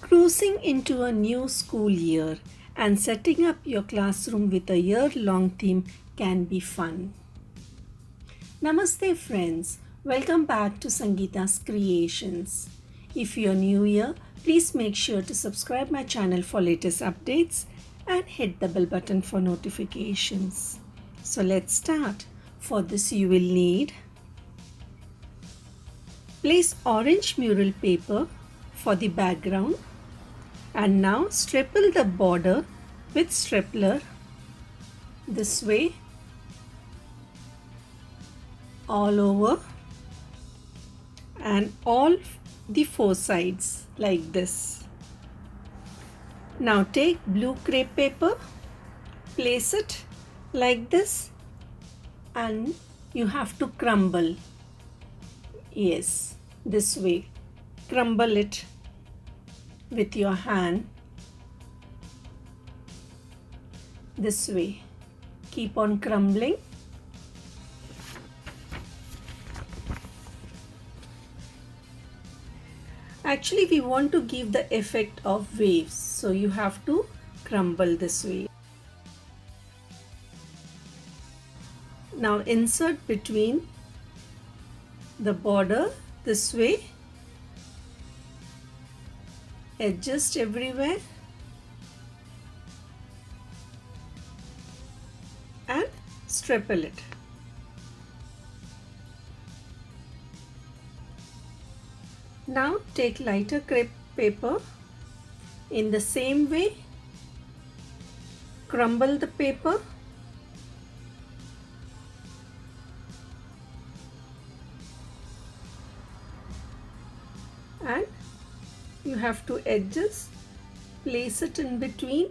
Cruising into a new school year and setting up your classroom with a year-long theme can be fun. Namaste friends, welcome back to Sangeeta's Kreations. If you're new here, please make sure to subscribe my channel for latest updates and hit the bell button for notifications. So let's start. For this you will need place orange mural paper for the background, and now staple the border with stapler this way all over and all the four sides like this. Now take blue crepe paper, place it like this, and you have to crumble. Yes, this way. Crumble it with your hand this way. Keep on crumbling. Actually, we want to give the effect of waves, so you have to crumble this way. Now insert between the border this way. Adjust everywhere and staple it. Now take lighter crepe paper. In the same way, crumble the paper and you have to adjust, place it in between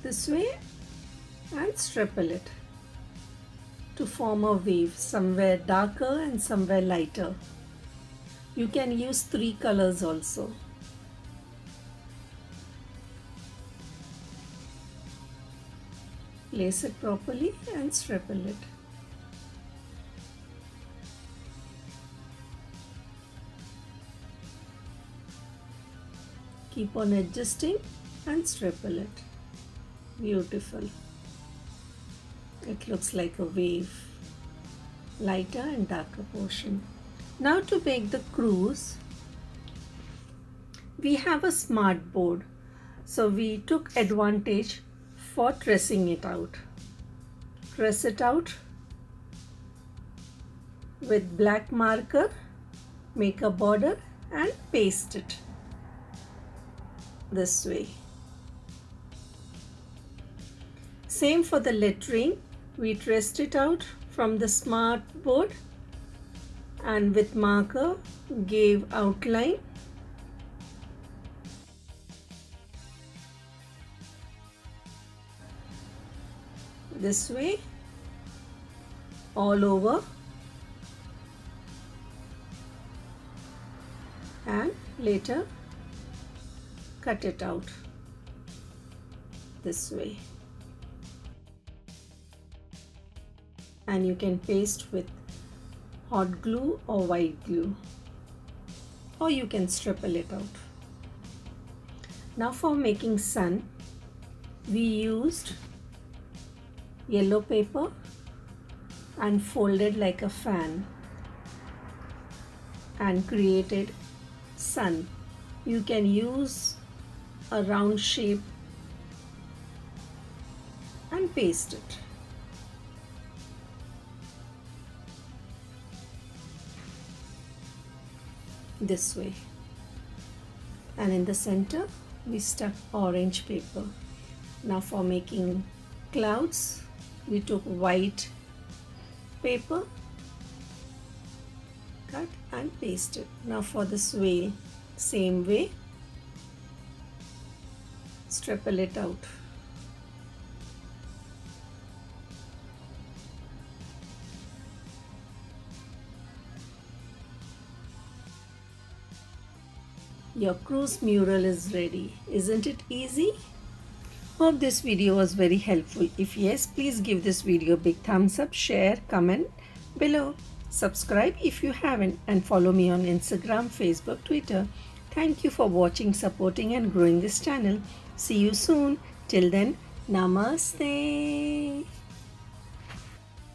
this way and staple it to form a wave, somewhere darker and somewhere lighter. You can use 3 colors also. Place it properly and staple it. Keep on adjusting and staple it. Beautiful. It looks like a wave, lighter and darker portion. Now to make the cruise, we have a smart board. So we took advantage for tracing it out. Trace it out with black marker, make a border and paste it this way. Same for the lettering. We traced it out from the smart board and with marker gave outline. This way all over and later cut it out this way. And you can paste with hot glue or white glue, or you can staple it out. Now for making sun, we used yellow paper and folded like a fan and created sun. You can use a round shape and paste it. This way, and in the center we stuck orange paper. Now for making clouds, we took white paper, cut and pasted. Now for this whale, same way, staple it out. Your cruise mural is ready. Isn't it easy? Hope this video was very helpful. If yes, please give this video a big thumbs up, share, comment below. Subscribe if you haven't and follow me on Instagram, Facebook, Twitter. Thank you for watching, supporting, and growing this channel. See you soon. Till then, Namaste.